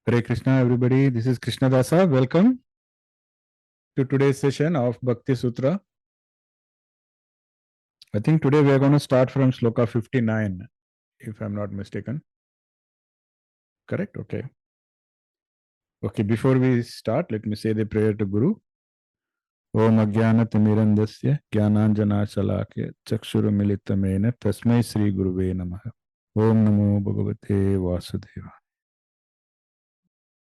Hare Krishna, everybody. This is Krishna Dasa. Welcome to today's session of Bhakti Sutra. I think today we are going to start from Shloka 59, if I'm not mistaken. Correct? Okay. Okay, before we start, let me say the prayer to Guru. Om Ajnanatimirandasya Jnananjana Shalakya Chakshuru Militamena Tasmai Sri Guruve Namaha. Om Namo Bhagavate Vasudeva.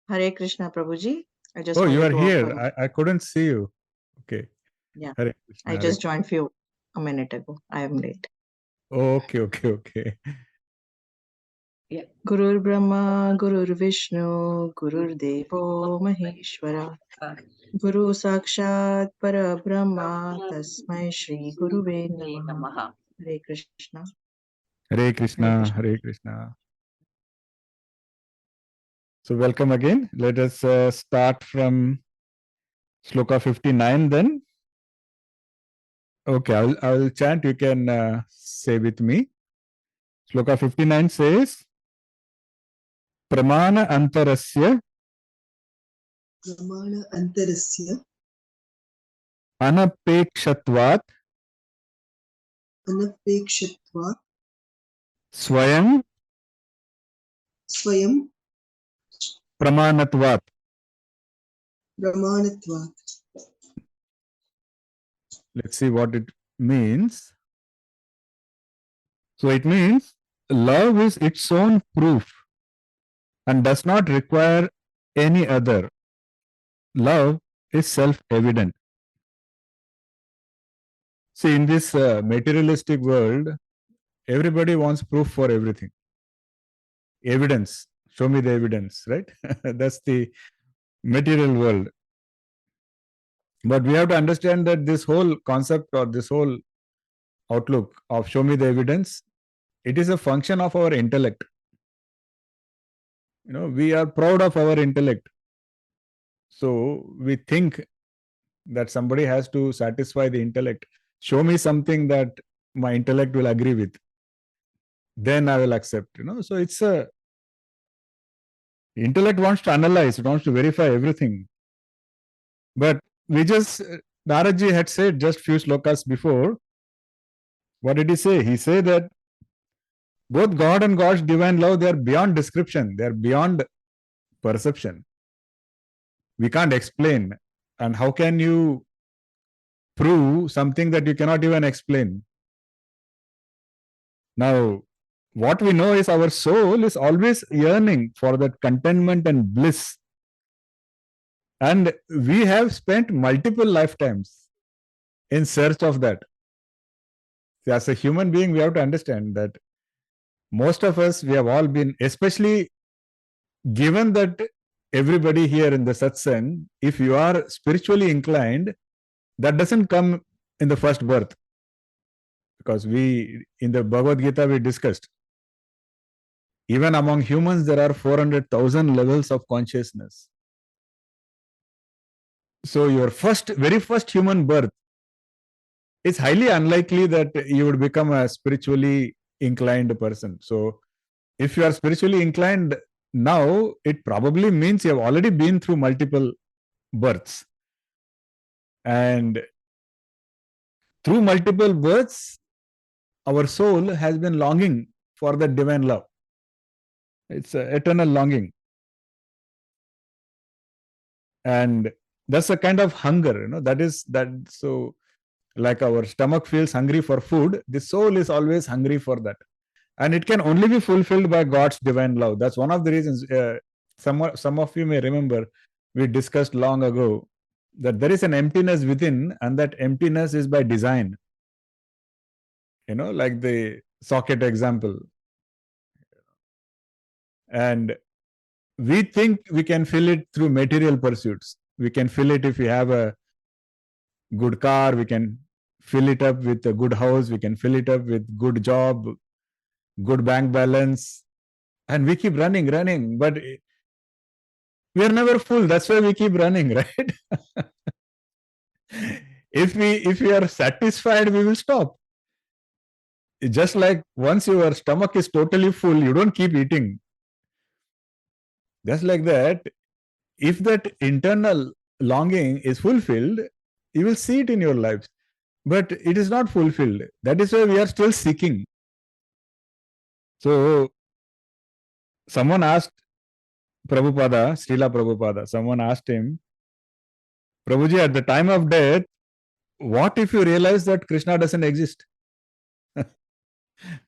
Hare Krishna, Prabhuji. I just Oh, you wanted are to here. offer. I couldn't see you. Okay. Yeah. Hare Krishna. I just joined a minute ago. I am late. Okay. Yeah. Gurur Brahma, Gurur Vishnu, Gurur Devo Maheshwara. Guru Sakshat Para Brahma, Tasmai Shri Guruve Namaha. Hare Krishna. Hare Krishna, Hare Krishna. So welcome again. Let us start from Shloka 59 then. Okay, I'll chant. You can say with me. Shloka 59 says, pramāṇāṇtarasya anapekṣatvāt svayaṁ pramāṇatvāt. Let's see what it means. So it means love is its own proof and does not require any other. Love is self-evident. See, in this materialistic world, everybody wants proof for everything. Evidence. Show me the evidence, right? That's the material world. But we have to understand that this whole concept or this whole outlook of show me the evidence, it is a function of our intellect. You know, we are proud of our intellect. So we think that somebody has to satisfy the intellect. Show me something that my intellect will agree with. Then I will accept, you know. So it's a intellect wants to analyze, it wants to verify everything. But we just, Narad Ji had said just few shlokas before, what did he say? He said that both God and God's divine love, they are beyond description, they are beyond perception. We can't explain. And how can you prove something that you cannot even explain? Now, what we know is our soul is always yearning for that contentment and bliss. And we have spent multiple lifetimes in search of that. See, as a human being, we have to understand that most of us, we have all been, especially given that everybody here in the satsang, if you are spiritually inclined, that doesn't come in the first birth. Because we, in the Bhagavad Gita, we discussed, even among humans, there are 400,000 levels of consciousness. So your very first human birth, it's highly unlikely that you would become a spiritually inclined person. So if you are spiritually inclined now, it probably means you have already been through multiple births. And through multiple births, our soul has been longing for that divine love. It's an eternal longing. And that's a kind of hunger, you know, that is that. So like our stomach feels hungry for food, the soul is always hungry for that. And it can only be fulfilled by God's divine love. That's one of the reasons, some of you may remember, we discussed long ago that there is an emptiness within, and that emptiness is by design. You know, like the socket example. And we think we can fill it through material pursuits. We can fill it if we have a good car, we can fill it up with a good house, we can fill it up with good job, good bank balance, and we keep running, but we are never full. That's why we keep running, right? If we are satisfied, we will stop. It's just like once your stomach is totally full, you don't keep eating. Just like that, if that internal longing is fulfilled, you will see it in your lives. But it is not fulfilled. That is why we are still seeking. So, someone asked Prabhupada, Srila Prabhupada, someone asked him, Prabhuji, at the time of death, what if you realize that Krishna doesn't exist?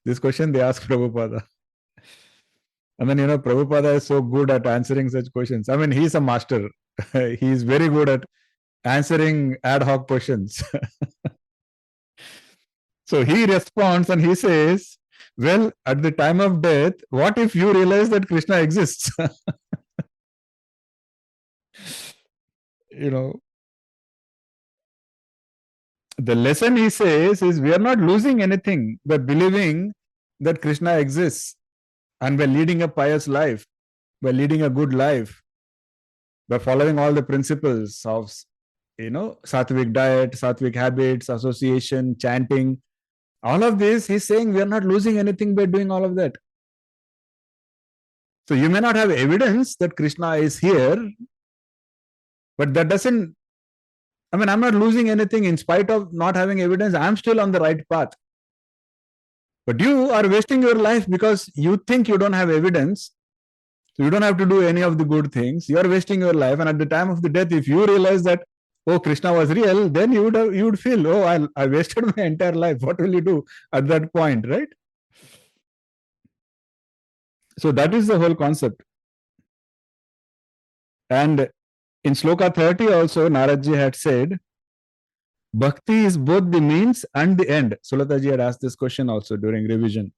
This question they asked Prabhupada. And then, Prabhupada is so good at answering such questions. I mean, he's a master. He is very good at answering ad hoc questions. So he responds and he says, well, at the time of death, what if you realize that Krishna exists? The lesson he says is we are not losing anything by believing that Krishna exists and by leading a pious life, by leading a good life, by following all the principles of, sattvic diet, sattvic habits, association, chanting, all of this, he's saying we are not losing anything by doing all of that. So you may not have evidence that Krishna is here, but that doesn't, I'm not losing anything in spite of not having evidence. I'm still on the right path. But you are wasting your life because you think you don't have evidence. So you don't have to do any of the good things. You are wasting your life. And at the time of the death, if you realize that, oh, Krishna was real, then you would feel, oh, I wasted my entire life. What will you do at that point, right? So that is the whole concept. And in Shloka 30 also, Narad Ji had said, Bhakti is both the means and the end. Sulata Ji had asked this question also during revision.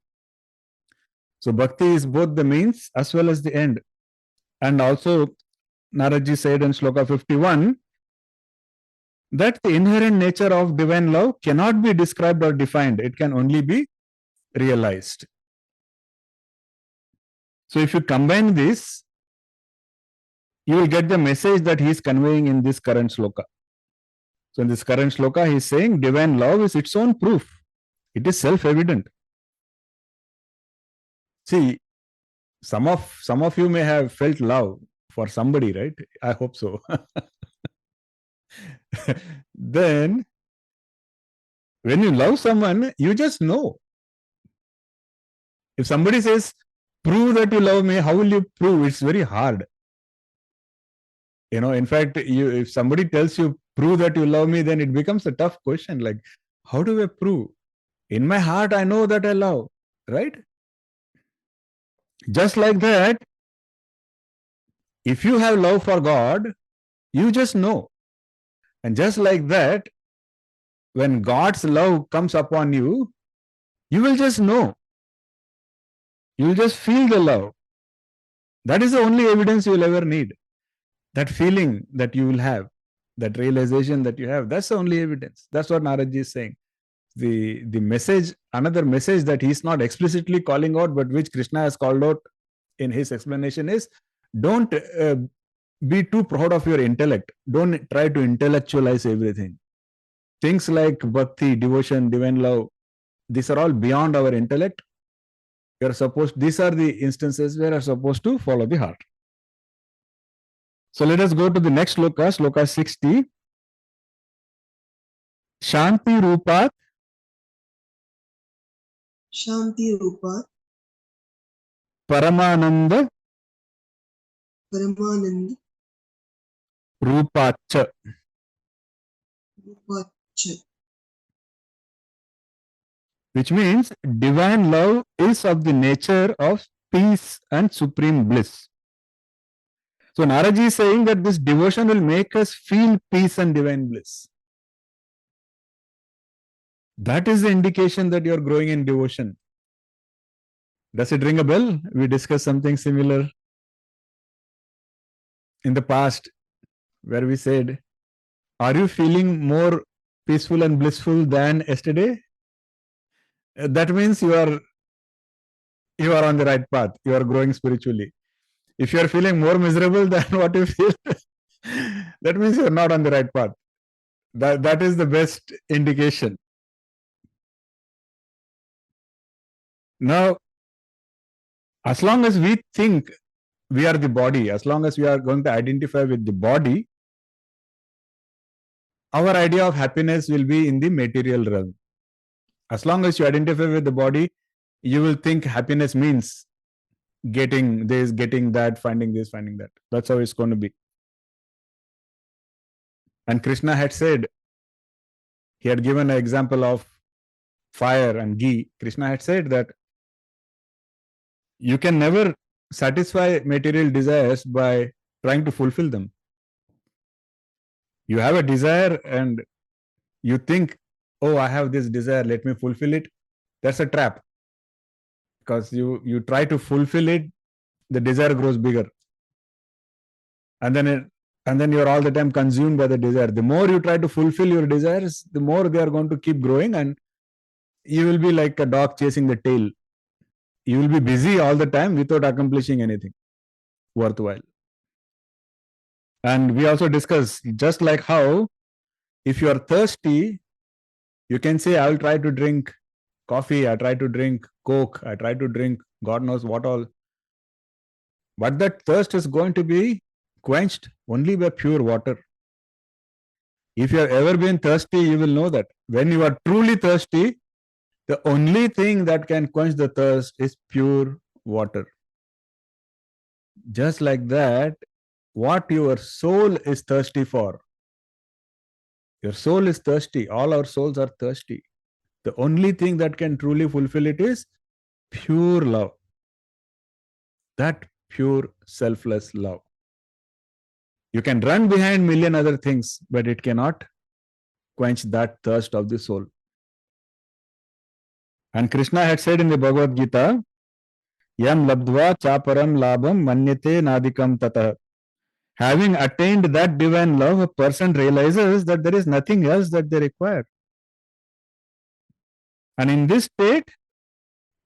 So Bhakti is both the means as well as the end. And also Narad Ji said in Shloka 51 that the inherent nature of divine love cannot be described or defined. It can only be realized. So if you combine this, you will get the message that he is conveying in this current shloka. So in this current shloka, he is saying divine love is its own proof. It is self-evident. See, some of you may have felt love for somebody, right? I hope so. Then, when you love someone, you just know. If somebody says, prove that you love me, how will you prove? It's very hard. In fact, if somebody tells you, prove that you love me, then it becomes a tough question. Like, how do I prove? In my heart, I know that I love, right? Just like that, if you have love for God, you just know. And just like that, when God's love comes upon you, you will just know. You will just feel the love. That is the only evidence you will ever need. That feeling that you will have, that realization that you have, that's the only evidence. That's what Narad Ji is saying. The message, another message that he's not explicitly calling out, but which Krishna has called out in his explanation is, don't be too proud of your intellect. Don't try to intellectualize everything. Things like bhakti, devotion, divine love, these are all beyond our intellect. These are the instances where you are supposed to follow the heart. So let us go to the next shloka, shloka 60. Shanti Rupat. Shanti Rupat. Paramananda. Paramananda. Rupacha. Rupacha. Which means divine love is of the nature of peace and supreme bliss. So Narad Ji is saying that this devotion will make us feel peace and divine bliss. That is the indication that you are growing in devotion. Does it ring a bell? We discussed something similar in the past where we said, are you feeling more peaceful and blissful than yesterday? That means you are on the right path. You are growing spiritually. If you are feeling more miserable than what you feel, that means you are not on the right path. That is the best indication. Now, as long as we think we are the body. As long as we are going to identify with the body, our idea of happiness will be in the material realm. As long as you identify with the body, you will think happiness means getting this, getting that, finding this, finding that. That's how it's going to be. And Krishna had said, he had given an example of fire and ghee. Krishna had said that you can never satisfy material desires by trying to fulfill them. You have a desire and you think, oh, I have this desire, let me fulfill it. That's a trap. Because you try to fulfill it, the desire grows bigger. And then you're all the time consumed by the desire. The more you try to fulfill your desires, the more they are going to keep growing, and you will be like a dog chasing the tail. You will be busy all the time without accomplishing anything worthwhile. And we also discuss, just like how if you are thirsty, you can say, I will try to drink coffee, I try to drink Coke, I try to drink God knows what all. But that thirst is going to be quenched only by pure water. If you have ever been thirsty, you will know that when you are truly thirsty, the only thing that can quench the thirst is pure water. Just like that, what your soul is thirsty for. Your soul is thirsty. All our souls are thirsty. The only thing that can truly fulfill it is pure love. That pure, selfless love. You can run behind million other things, but it cannot quench that thirst of the soul. And Krishna had said in the Bhagavad Gita, Yam labdva chaparam labam manyate nadikam tata. Having attained that divine love, a person realizes that there is nothing else that they require. And in this state,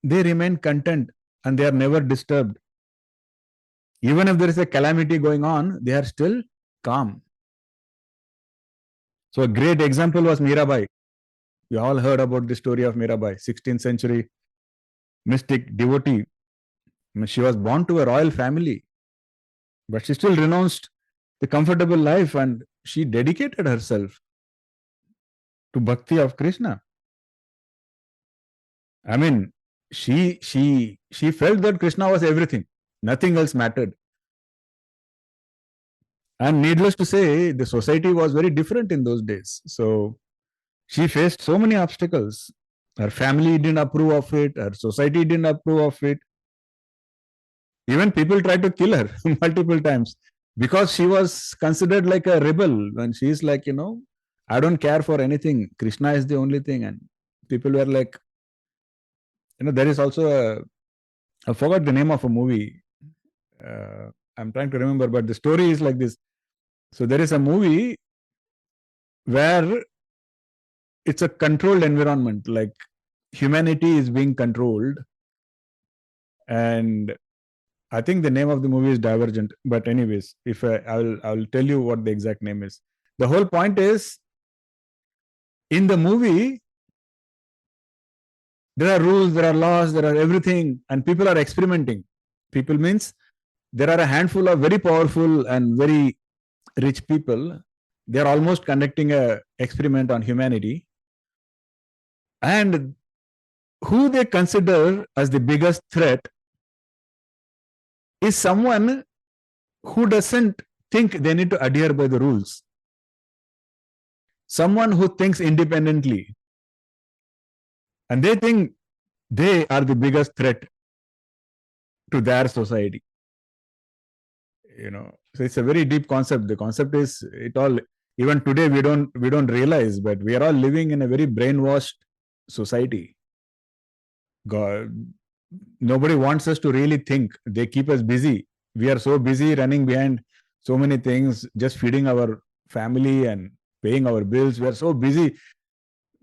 they remain content and they are never disturbed. Even if there is a calamity going on, they are still calm. So a great example was Mirabai. You all heard about the story of Mirabai, 16th century mystic devotee. She was born to a royal family, but she still renounced the comfortable life and she dedicated herself to Bhakti of Krishna. I mean, she felt that Krishna was everything. Nothing else mattered. And needless to say, the society was very different in those days. So she faced so many obstacles. Her family didn't approve of it. Her society didn't approve of it. Even people tried to kill her multiple times because she was considered like a rebel. And she's like, I don't care for anything. Krishna is the only thing. And people were like, there is also I forgot the name of a movie. I'm trying to remember, but the story is like this. So there is a movie where it's a controlled environment, like humanity is being controlled. And I think the name of the movie is Divergent. But anyways, if I'll tell you what the exact name is. The whole point is, in the movie, there are rules, there are laws, there are everything, and people are experimenting. People means there are a handful of very powerful and very rich people. They are almost conducting an experiment on humanity. And who they consider as the biggest threat is someone who doesn't think they need to adhere by the rules. Someone who thinks independently. And they think they are the biggest threat to their society. So it's a very deep concept. The concept is, even today we don't realize, but we are all living in a very brainwashed society. God, nobody wants us to really think. They keep us busy. We are so busy running behind so many things, just feeding our family and paying our bills. We are so busy.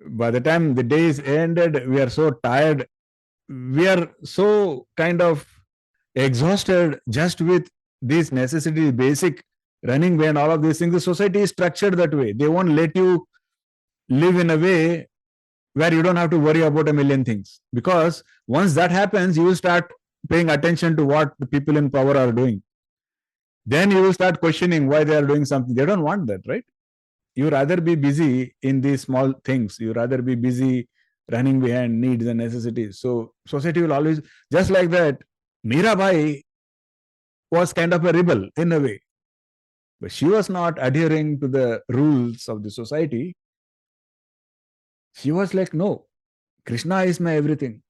By the time the day is ended, we are so tired. We are so kind of exhausted just with these necessities, basic running behind all of these things. The society is structured that way. They won't let you live in a way where you don't have to worry about a million things. Because once that happens, you will start paying attention to what the people in power are doing. then you will start questioning why they are doing something. They don't want that, right? You rather be busy in these small things. You rather be busy running behind needs and necessities. So society will always, just like that, Mirabai was kind of a rebel in a way. But she was not adhering to the rules of the society. She was like, no, Krishna is my everything.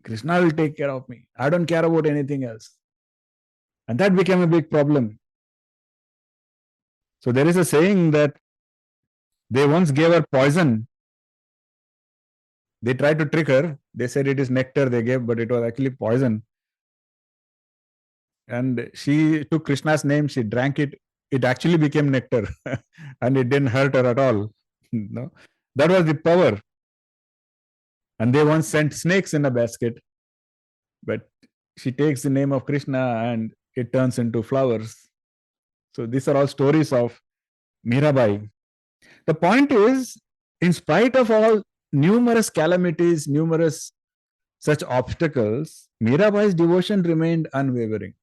Krishna will take care of me. I don't care about anything else. And that became a big problem. So there is a saying that they once gave her poison. They tried to trick her. They said it is nectar they gave, but it was actually poison. And she took Krishna's name, she drank it. It actually became nectar and it didn't hurt her at all. No, that was the power. And they once sent snakes in a basket, but she takes the name of Krishna and it turns into flowers. So these are all stories of Mirabai. The point is, in spite of all numerous calamities, numerous such obstacles, Mirabai's devotion remained unwavering.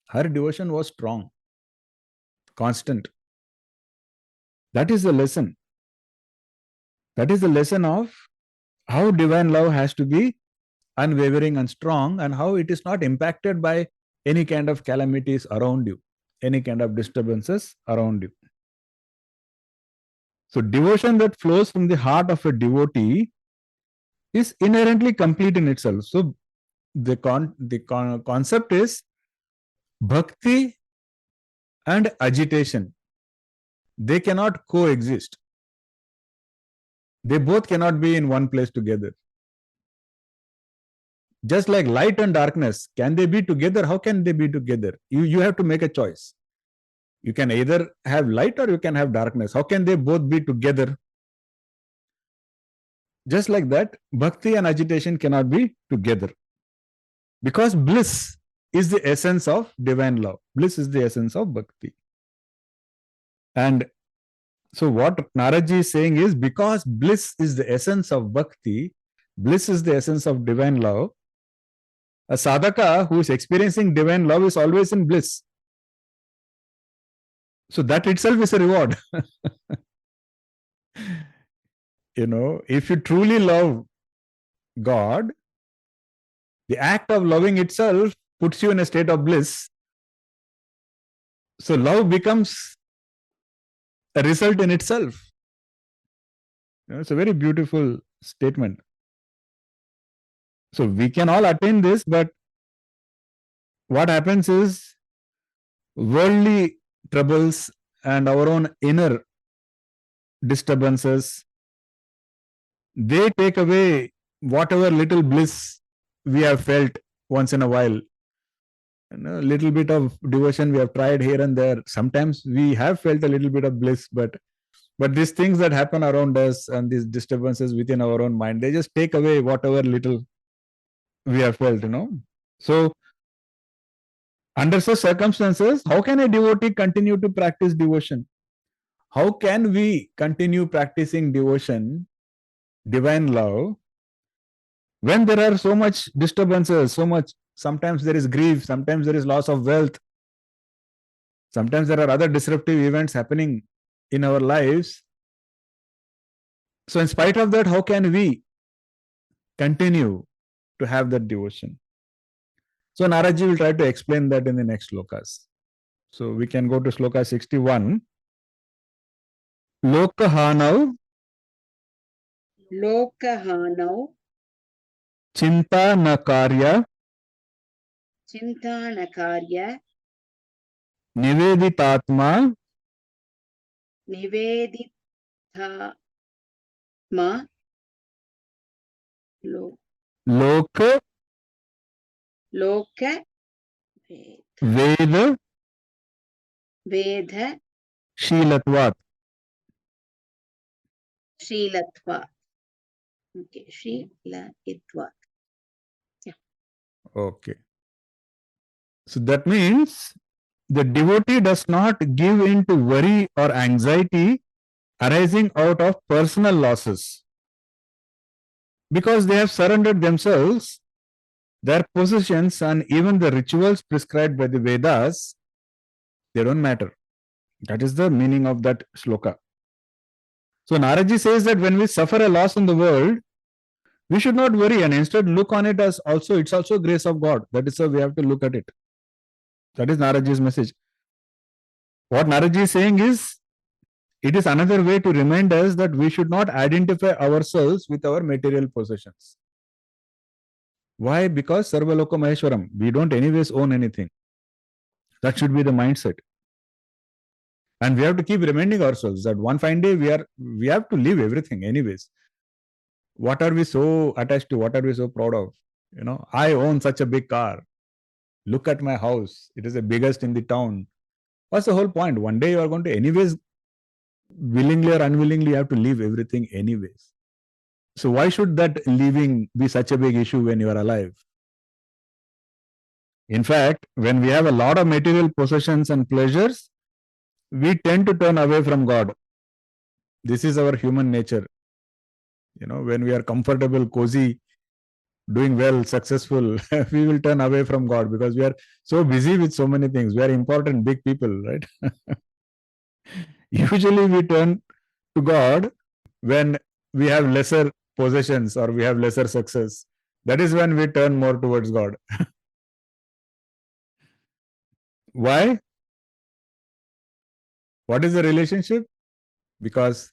Her devotion was strong, constant. That is the lesson. That is the lesson of how divine love has to be unwavering and strong, and how it is not impacted by any kind of calamities around you, any kind of disturbances around you. So devotion that flows from the heart of a devotee is inherently complete in itself. So the concept is bhakti and agitation. They cannot coexist. They both cannot be in one place together. Just like light and darkness, can they be together? How can they be together? You have to make a choice. You can either have light or you can have darkness. How can they both be together? Just like that, bhakti and agitation cannot be together. Because bliss is the essence of divine love. Bliss is the essence of bhakti. And so what Narad Ji is saying is, because bliss is the essence of bhakti, bliss is the essence of divine love, a sadhaka who is experiencing divine love is always in bliss. So that itself is a reward. If you truly love God, the act of loving itself puts you in a state of bliss. So love becomes a result in itself. It's a very beautiful statement. So we can all attain this, but what happens is worldly troubles and our own inner disturbances, they take away whatever little bliss we have felt once in a while. A little bit of devotion we have tried here and there. Sometimes we have felt a little bit of bliss, but these things that happen around us and these disturbances within our own mind, they just take away whatever little we have felt, So, under such circumstances, how can a devotee continue to practice devotion? How can we continue practicing devotion, divine love, when there are so much disturbances, sometimes there is grief, sometimes there is loss of wealth, sometimes there are other disruptive events happening in our lives. So in spite of that, how can we continue to have that devotion? So Narad Ji will try to explain that in the next Shlokas. So we can go to Shloka 61. Lokahanav Chinta na karya Niveditatma Loka Veda Shilatvat. Okay, Shilatvat. Yeah. Okay. So that means the devotee does not give in to worry or anxiety arising out of personal losses, because they have surrendered themselves, their possessions, and even the rituals prescribed by the Vedas They don't matter. That is the meaning of that shloka. So Narad Ji says that when we suffer a loss in the world, we should not worry and instead look on it as also, it's also grace of God. That is how we have to look at it. That is Narad Ji's message. What Narad Ji is saying is, it is another way to remind us that we should not identify ourselves with our material possessions. Why? Because Sarva Loka Maheshwaram. We don't anyways own anything. That should be the mindset. And we have to keep reminding ourselves that one fine day we have to leave everything anyways. What are we so attached to? What are we so proud of? I own such a big car. Look at my house. It is the biggest in the town. What's the whole point? One day you are going to anyways, willingly or unwillingly, you have to leave everything anyways. So why should that leaving be such a big issue when you are alive? In fact, when we have a lot of material possessions and pleasures, we tend to turn away from God. This is our human nature. When we are comfortable, cozy, doing well, successful, we will turn away from God because we are so busy with so many things. We are important, big people, right? Usually we turn to God when we have lesser possessions or we have lesser success. That is when we turn more towards God. Why? What is the relationship? Because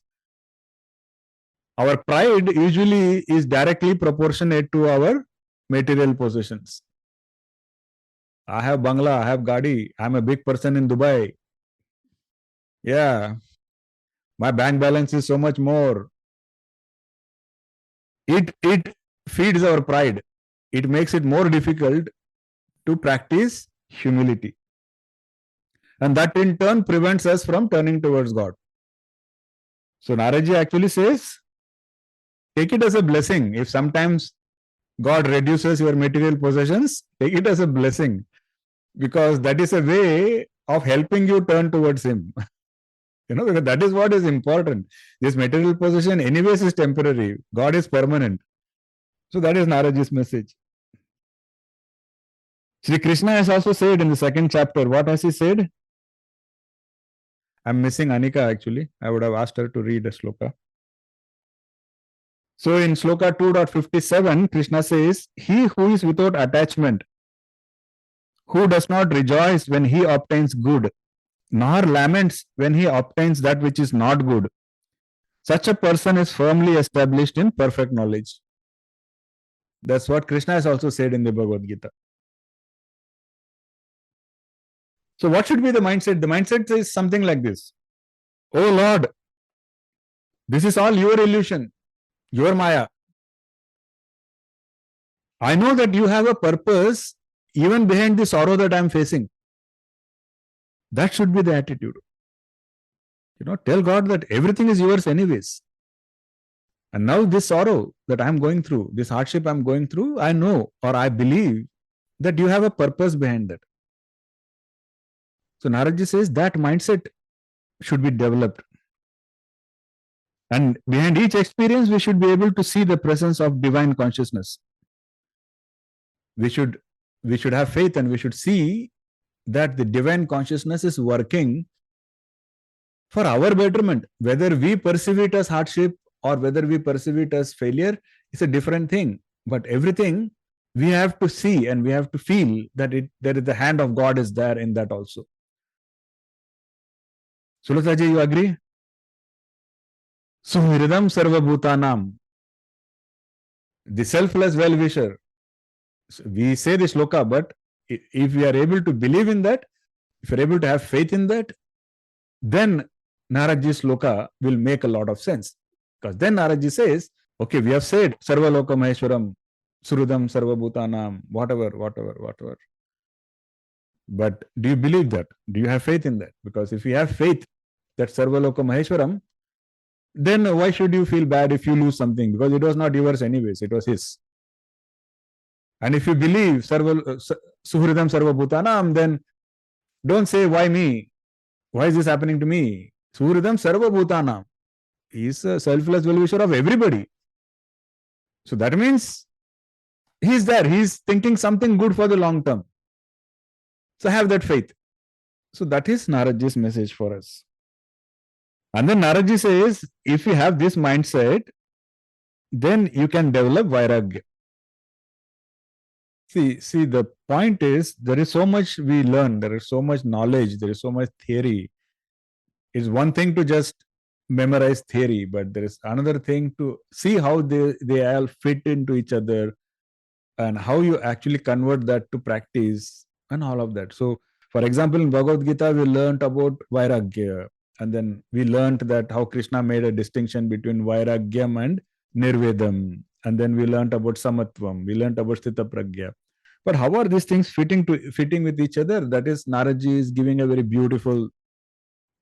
our pride usually is directly proportionate to our material possessions. I have Bangla, I have Gadi, I'm a big person in Dubai. Yeah, my bank balance is so much more. It feeds our pride. It makes it more difficult to practice humility. And that in turn prevents us from turning towards God. So Narad Ji actually says, take it as a blessing. If sometimes God reduces your material possessions, take it as a blessing. Because that is a way of helping you turn towards Him. Because that is what is important. This material possession anyways is temporary. God is permanent. So that is Narad Ji's message. Sri Krishna has also said in the second chapter, what has he said? I'm missing Anika actually. I would have asked her to read a shloka. So in Shloka 2.57, Krishna says, he who is without attachment, who does not rejoice when he obtains good, nor laments when he obtains that which is not good, such a person is firmly established in perfect knowledge. That's what Krishna has also said in the Bhagavad Gita. So what should be the mindset? The mindset is something like this. Oh Lord, this is all your illusion, your Maya. I know that you have a purpose even behind the sorrow that I am facing. That should be the attitude. Tell God that everything is yours anyways. And now this sorrow that I am going through, this hardship I am going through, I know or I believe that you have a purpose behind that. So Narad Ji says that mindset should be developed. And behind each experience, we should be able to see the presence of divine consciousness. We should have faith and we should see that the divine consciousness is working for our betterment. Whether we perceive it as hardship or whether we perceive it as failure is a different thing. But everything we have to see and we have to feel that the hand of God is there in that also. Shloka ji, you agree? Suhridam sarva bhutanam. The selfless well-wisher. We say the shloka, but if we are able to believe in that, if we are able to have faith in that, then Narad Ji's shloka will make a lot of sense. Because then Narad Ji says, okay, we have said Sarva Loka Maheshwaram, Surudam Sarva Bhutanam, whatever. But do you believe that? Do you have faith in that? Because if you have faith that Sarva Loka Maheshwaram, then why should you feel bad if you lose something? Because it was not yours anyways, it was his. And if you believe Suhridam Sarva Bhutanam, then don't say, why me? Why is this happening to me? Suhridam Sarva Bhutanam. He is a selfless well-wisher of everybody. So that means he is there. He is thinking something good for the long term. So have that faith. So that is Narad Ji's message for us. And then Narad Ji says, if you have this mindset, then you can develop vairagya. See, the point is, there is so much we learn, there is so much knowledge, there is so much theory. It's one thing to just memorize theory, but there is another thing to see how they all fit into each other and how you actually convert that to practice and all of that. So, for example, in Bhagavad Gita, we learned about vairagya, and then we learned that how Krishna made a distinction between vairagyam and nirvedam, and then we learned about samatvam, we learned about sthita pragya. But how are these things fitting with each other? That is, Narad Ji is giving a very beautiful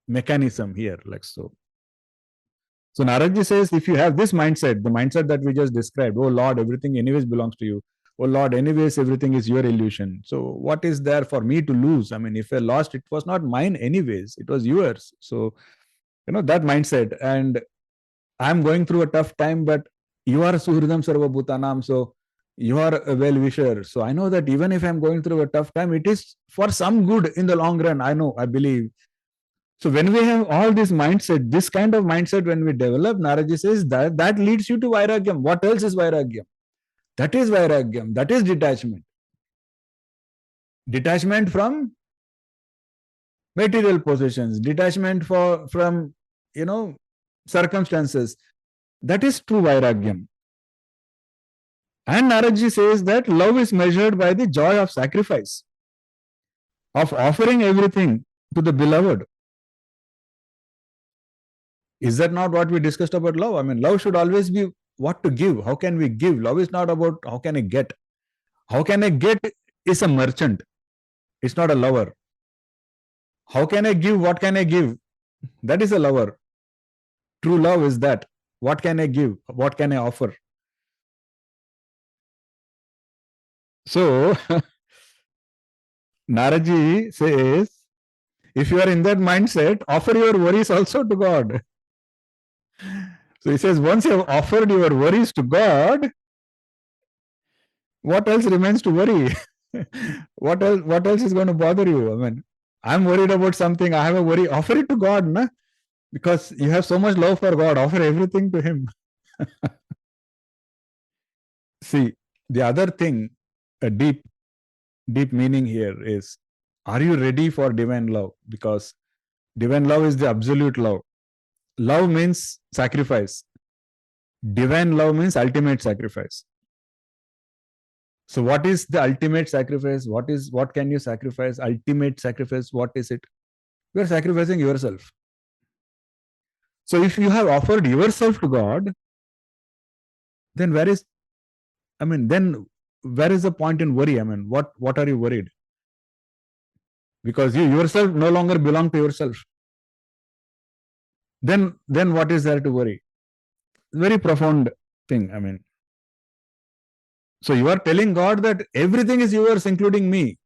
mechanism here, like so. So Narad Ji says, if you have this mindset, the mindset that we just described, oh Lord, everything anyways belongs to you. Oh Lord, anyways, everything is your illusion. So what is there for me to lose? I mean, if I lost, it was not mine anyways, it was yours. So, that mindset. And I'm going through a tough time, but you are Suhridam Sarva Bhutanam, so you are a well-wisher. So I know that even if I'm going through a tough time, it is for some good in the long run. I know, I believe. So when we have all this mindset, this kind of mindset, when we develop, Narad Ji says that leads you to vairagyam. What else is vairagyam? That is vairagyam. That is detachment. Detachment from material possessions, detachment from circumstances. That is true vairagyam. And Narad Ji says that love is measured by the joy of sacrifice, of offering everything to the beloved. Is that not what we discussed about love? I mean, love should always be what to give. How can we give? Love is not about how can I get. How can I get is a merchant. It's not a lover. How can I give? What can I give? That is a lover. True love is that. What can I give? What can I offer? So, Narad Ji says, if you are in that mindset, offer your worries also to God. So he says, once you have offered your worries to God, what else remains to worry? What else is going to bother you? I mean, I'm worried about something, I have a worry, offer it to God, na? Because you have so much love for God, offer everything to Him. See, the other thing, a deep meaning here is, are you ready for divine love? Because divine love is the absolute love. Love means sacrifice. Divine love means ultimate sacrifice. So what is the ultimate sacrifice? What can you sacrifice? Ultimate sacrifice, what is it? You are sacrificing yourself. So if you have offered yourself to God, then where is the point in worry? I mean, what are you worried? Because you yourself no longer belong to yourself. Then what is there to worry? Very profound thing. I mean, so you are telling God that everything is yours, including me.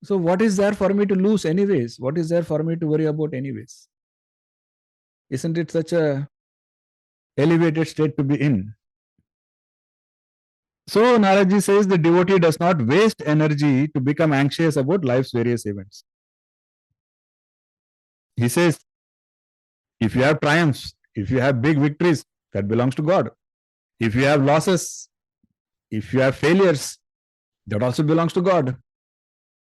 So what is there for me to lose anyways? What is there for me to worry about anyways? Isn't it such a elevated state to be in? So Narad Ji says the devotee does not waste energy to become anxious about life's various events. He says, if you have triumphs, if you have big victories, that belongs to God. If you have losses, if you have failures, that also belongs to God.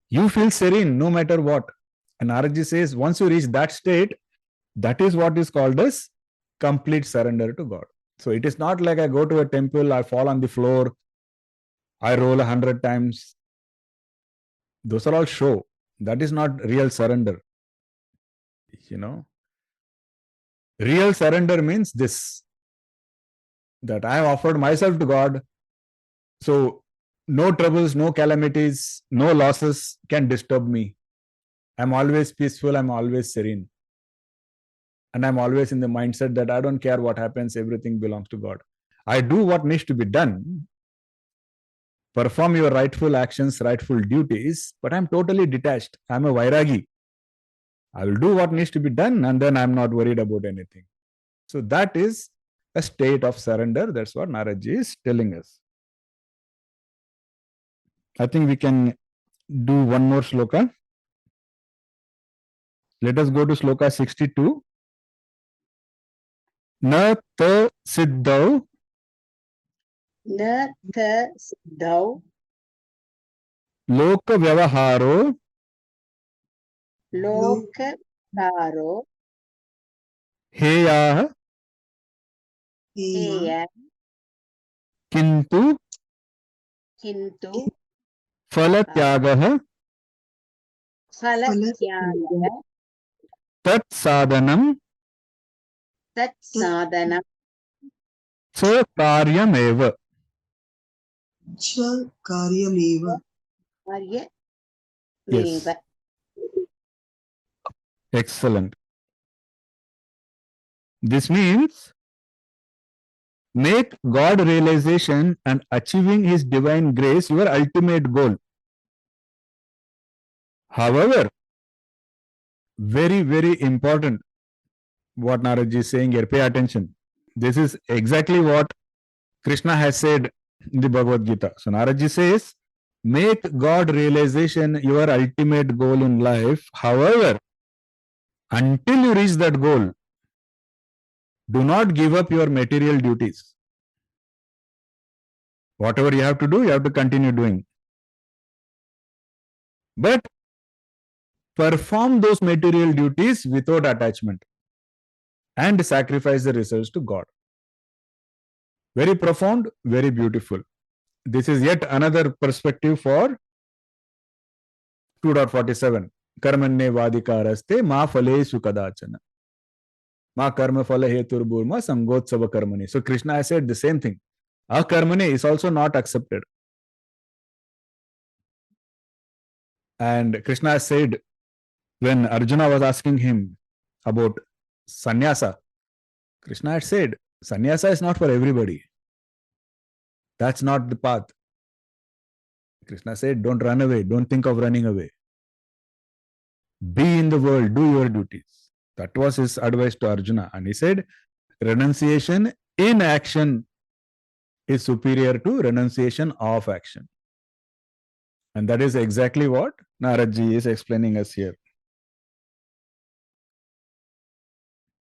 You feel serene no matter what. And Narad Ji says, once you reach that state, that is what is called as complete surrender to God. So it is not like I go to a temple, I fall on the floor, I roll 100 times. Those are all show. That is not real surrender. Real surrender means this, that I have offered myself to God. So no troubles, no calamities, no losses can disturb me. I'm always peaceful, I'm always serene. And I'm always in the mindset that I don't care what happens, everything belongs to God. I do what needs to be done, perform your rightful actions, rightful duties, but I'm totally detached. I'm a vairagi. I will do what needs to be done, and then I'm not worried about anything. So that is a state of surrender. That's what Narad Ji is telling us. I think we can do one more shloka. Let us go to Shloka 62. Na ta siddhau Na tha siddhau loka vyavaharo lokakaro heyah heya heya kintu kintu phalatyagah phalatyaga tat sadhanam tat sadhanam sa karyameva. cha karyameva. karya Yes. meva. Excellent. This means make God realization and achieving His divine grace your ultimate goal. However, very, very important what Narad Ji is saying here. Pay attention. This is exactly what Krishna has said in the Bhagavad Gita. So Narad Ji says, make God realization your ultimate goal in life. However, until you reach that goal, do not give up your material duties. Whatever you have to do, you have to continue doing. But perform those material duties without attachment and sacrifice the results to God. Very profound, very beautiful. This is yet another perspective for 2.47. Karmanye vadikaraste ma phalesu kadachana. Ma karma phala heturburma samgotsava karmani. So Krishna has said the same thing. Akarmane is also not accepted. And Krishna has said, when Arjuna was asking him about sannyasa, Krishna had said, sannyasa is not for everybody. That's not the path. Krishna said, don't run away. Don't think of running away. Be in the world. Do your duties. That was his advice to Arjuna. And he said, renunciation in action is superior to renunciation of action. And that is exactly what Narad Ji is explaining us here.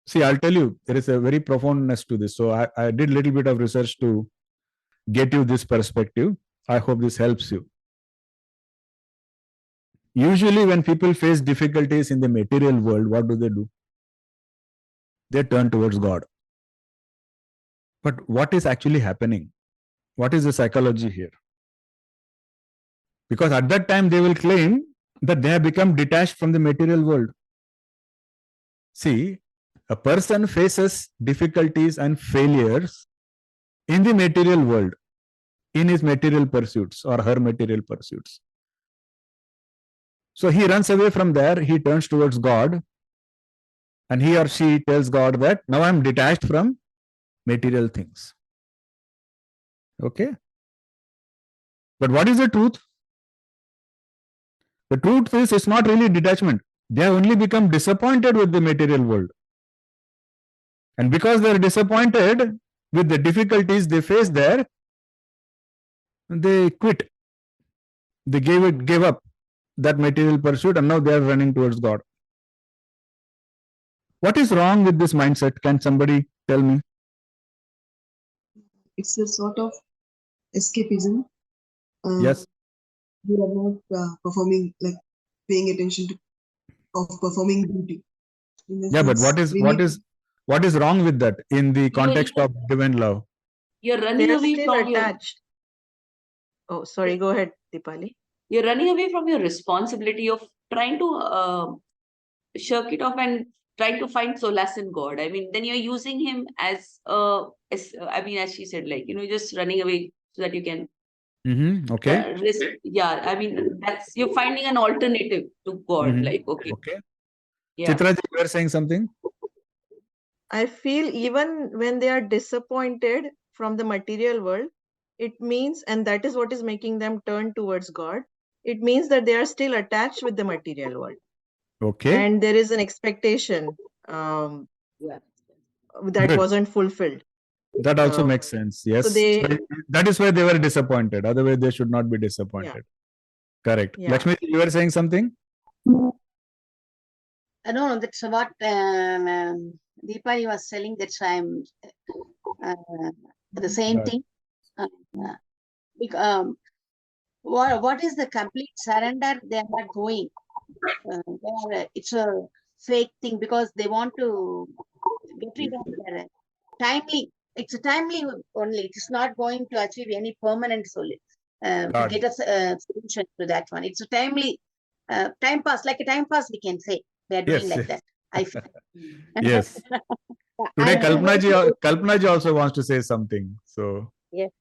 See, I'll tell you, there is a very profoundness to this. So I did a little bit of research to get you this perspective. I hope this helps you. Usually when people face difficulties in the material world, what do? They turn towards God. But what is actually happening? What is the psychology here? Because at that time they will claim that they have become detached from the material world. See, a person faces difficulties and failures in the material world, in his material pursuits or her material pursuits. So he runs away from there, he turns towards God, and he or she tells God that now I am detached from material things. Okay? But what is the truth? The truth is, it's not really detachment. They have only become disappointed with the material world. And because they are disappointed with the difficulties they face there, they quit. They gave up that material pursuit, and now they are running towards God. What is wrong with this mindset? Can somebody tell me? It's a sort of escapism. Yes. We are not performing, like paying attention to performing duty. Yeah, but what is wrong with that in the context of divine love? You're running They're away still from attached. Oh, sorry. Go ahead, Dipali. you're running away from your responsibility of trying to shirk it off and trying to find solace in God. I mean, then you're using him as as she said, like, just running away so that you can Okay. yeah, I mean, that's you're finding an alternative to God. Like, okay. Yeah. Chitra ji, you were saying something? I feel even when they are disappointed from the material world, it means, and that is what is making them turn towards God, it means that they are still attached with the material world. Okay. And there is an expectation Yeah. that Good. wasn't fulfilled. That also makes sense. Yes. So that is why they were disappointed. Otherwise, they should not be disappointed. Correct. Yeah. Lakshmi, you were saying something? No, that's what Deepali was telling. That's why I'm the same Right. thing. What is the complete surrender? They are not going. It's a fake thing because they want to get rid of their timely. It's a timely only. It's not going to achieve any permanent to Got get a solution to that one. It's a timely time pass, like a time pass. We can say they are doing Yes. like that. I feel. Yes. Today, Kalpana ji also wants to say something. So, Yes.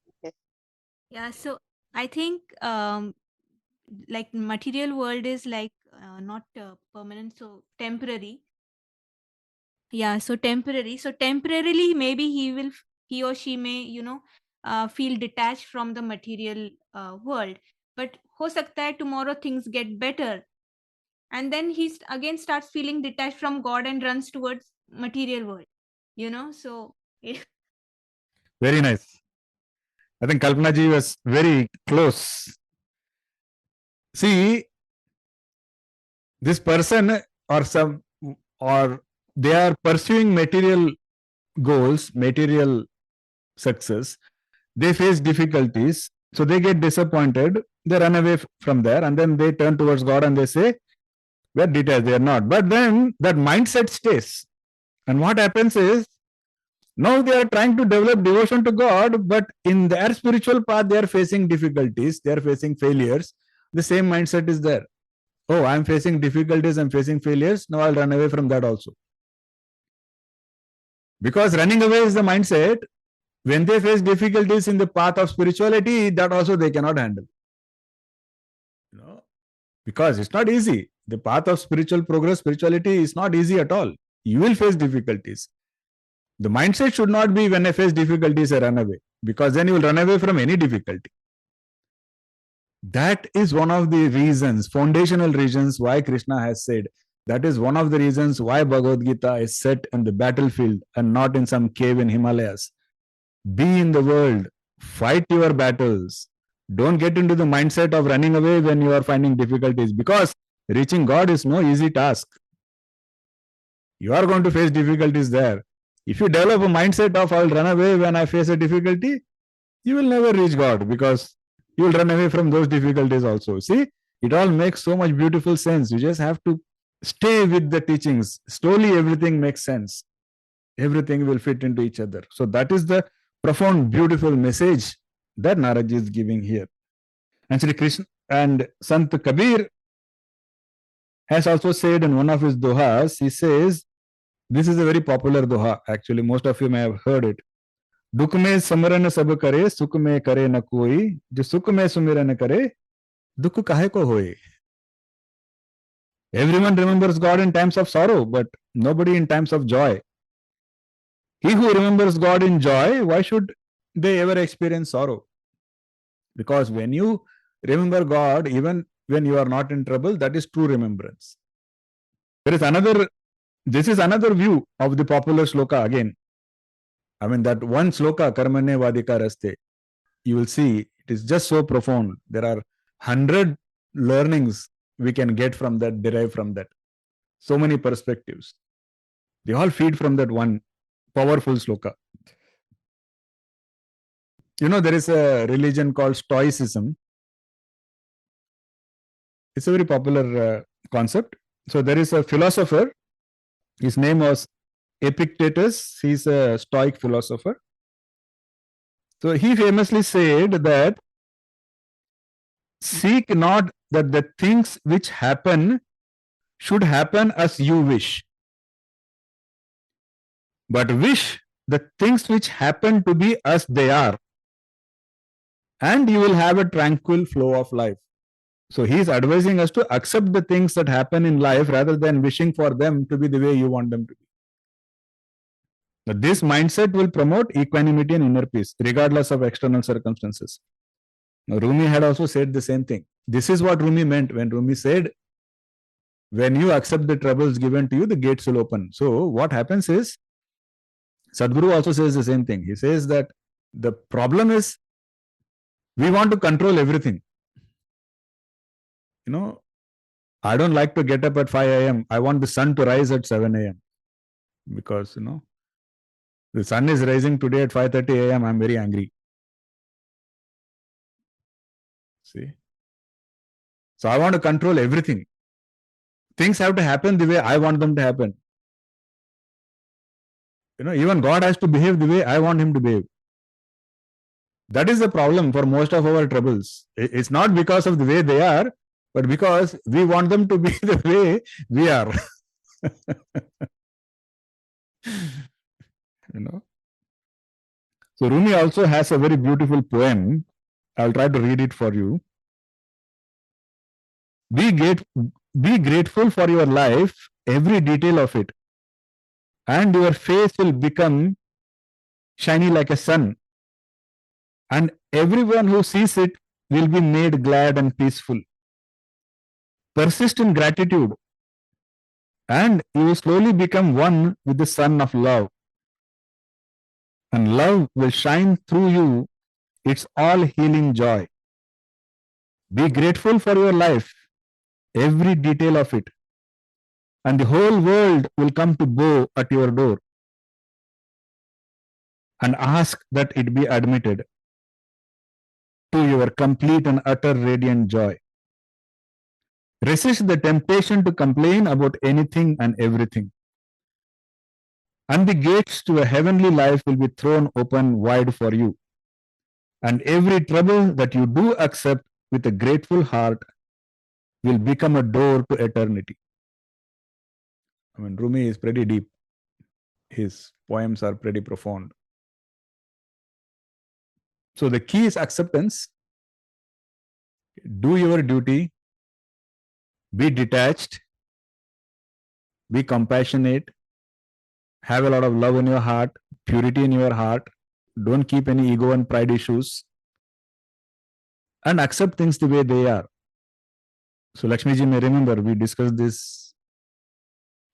Yeah, so I think like material world is like not permanent, so temporary. Yeah, so temporary. So temporarily, maybe he or she may, feel detached from the material world. But ho sakta hai tomorrow things get better, and then he again starts feeling detached from God and runs towards material world. So very nice. I think Kalpana ji was very close. See, this person or they are pursuing material goals, material success. They face difficulties, so they get disappointed. They run away from there, and then they turn towards God and they say, "We're detached." They are not. But then that mindset stays, and what happens is, now they are trying to develop devotion to God, but in their spiritual path, they are facing difficulties, they are facing failures. The same mindset is there. Oh, I'm facing difficulties, I'm facing failures. Now I'll run away from that also. Because running away is the mindset. When they face difficulties in the path of spirituality, that also they cannot handle. Because it's not easy. The path of spiritual progress, spirituality is not easy at all. You will face difficulties. The mindset should not be when I face difficulties, I run away, because then you will run away from any difficulty. That is one of the reasons, foundational reasons why Krishna has said, that is one of the reasons why Bhagavad Gita is set in the battlefield and not in some cave in Himalayas. Be in the world, fight your battles. Don't get into the mindset of running away when you are finding difficulties, because reaching God is no easy task. You are going to face difficulties there. If you develop a mindset of I'll run away when I face a difficulty, you will never reach God, because you will run away from those difficulties also. See, it all makes so much beautiful sense. You just have to stay with the teachings. Slowly everything makes sense. Everything will fit into each other. So that is the profound, beautiful message that Narad Ji is giving here. And Sri Krishna and Sant Kabir has also said in one of his dohas, he says, this is a very popular doha, actually, most of you may have heard it. दुख में समरन सब करे, सुख में करे न कोई, जो सुख में सुमिरन करे, दुख काहे को होए. Everyone remembers God in times of sorrow, but nobody in times of joy. He who remembers God in joy, why should they ever experience sorrow? Because when you remember God, even when you are not in trouble, that is true remembrance. This is another view of the popular shloka again. I mean, that one shloka, karmane vadika raste, you will see it is just so profound. There are 100 learnings we can get from that, derive from that. So many perspectives. They all feed from that one powerful shloka. There is a religion called Stoicism. It's a very popular concept. So there is a philosopher. His name was Epictetus. He's a Stoic philosopher. So he famously said that seek not that the things which happen should happen as you wish, but wish the things which happen to be as they are, and you will have a tranquil flow of life. So he is advising us to accept the things that happen in life rather than wishing for them to be the way you want them to be. Now, this mindset will promote equanimity and inner peace, regardless of external circumstances. Now, Rumi had also said the same thing. This is what Rumi meant when Rumi said, when you accept the troubles given to you, the gates will open. So what happens is, Sadhguru also says the same thing. He says that the problem is, we want to control everything. I don't like to get up at 5 a.m. I want the sun to rise at 7 a.m. Because, the sun is rising today at 5:30 a.m. I'm very angry. See? So I want to control everything. Things have to happen the way I want them to happen. Even God has to behave the way I want him to behave. That is the problem for most of our troubles. It's not because of the way they are, but because we want them to be the way we are. So Rumi also has a very beautiful poem. I'll try to read it for you. Be grateful for your life, every detail of it, and your face will become shiny like a sun, and everyone who sees it will be made glad and peaceful. Persist in gratitude, and you will slowly become one with the sun of love, and love will shine through you its all-healing joy. Be grateful for your life, every detail of it, and the whole world will come to bow at your door and ask that it be admitted to your complete and utter radiant joy. Resist the temptation to complain about anything and everything, and the gates to a heavenly life will be thrown open wide for you, and every trouble that you do accept with a grateful heart will become a door to eternity. Rumi is pretty deep. His poems are pretty profound. So the key is acceptance. Do your duty. Be detached. Be compassionate. Have a lot of love in your heart, purity in your heart. Don't keep any ego and pride issues. And accept things the way they are. So Lakshmi ji may remember, we discussed this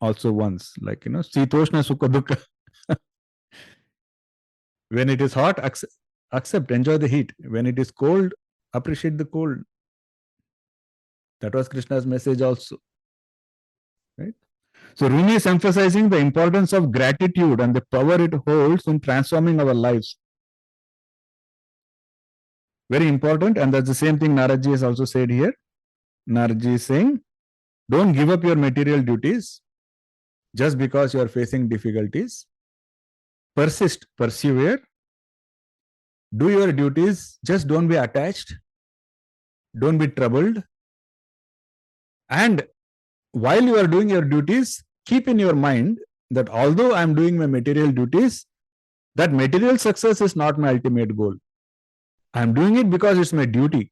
also once, like, Sitoshna Sukha Dukkha. When it is hot, accept, enjoy the heat. When it is cold, appreciate the cold. That was Krishna's message also. Right? So Rumi is emphasizing the importance of gratitude and the power it holds in transforming our lives. Very important, and that's the same thing Narad Ji has also said here. Narad Ji is saying, don't give up your material duties just because you are facing difficulties. Persist, persevere. Do your duties, just don't be attached. Don't be troubled. And while you are doing your duties, keep in your mind that although I am doing my material duties, that material success is not my ultimate goal. I am doing it because it's my duty.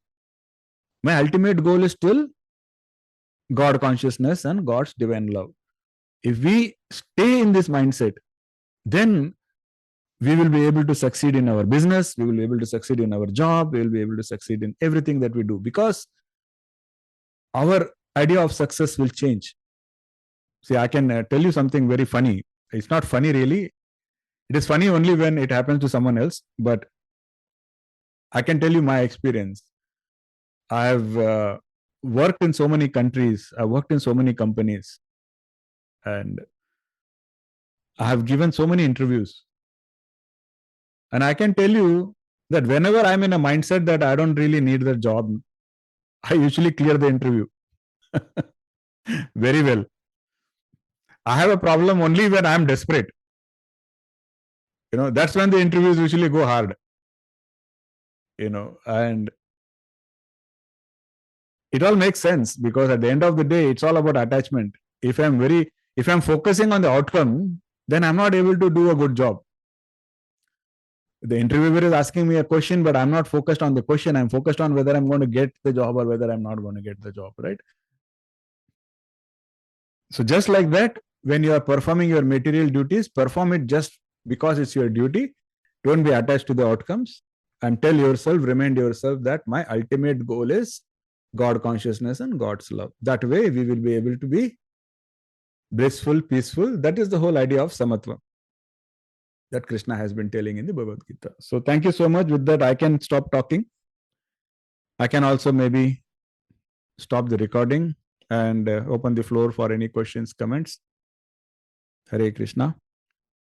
My ultimate goal is still God consciousness and God's divine love. If we stay in this mindset, then we will be able to succeed in our business, we will be able to succeed in our job, we will be able to succeed in everything that we do, because our idea of success will change. See, I can tell you something very funny. It's not funny really. It is funny only when it happens to someone else, but I can tell you my experience. I have worked in so many countries, I've worked in so many companies, and I have given so many interviews. And I can tell you that whenever I'm in a mindset that I don't really need the job, I usually clear the interview very well. I have a problem only when I'm desperate. That's when the interviews usually go hard. And it all makes sense, because at the end of the day, it's all about attachment. If I'm focusing on the outcome, then I'm not able to do a good job. The interviewer is asking me a question, but I'm not focused on the question. I'm focused on whether I'm going to get the job or whether I'm not going to get the job, right? So just like that, when you are performing your material duties, perform it just because it's your duty. Don't be attached to the outcomes, and remind yourself that my ultimate goal is God consciousness and God's love. That way we will be able to be blissful, peaceful. That is the whole idea of samatva that Krishna has been telling in the Bhagavad Gita. So thank you so much. With that, I can stop talking. I can also maybe stop the recording. and open the floor for any questions, comments. Hare Krishna.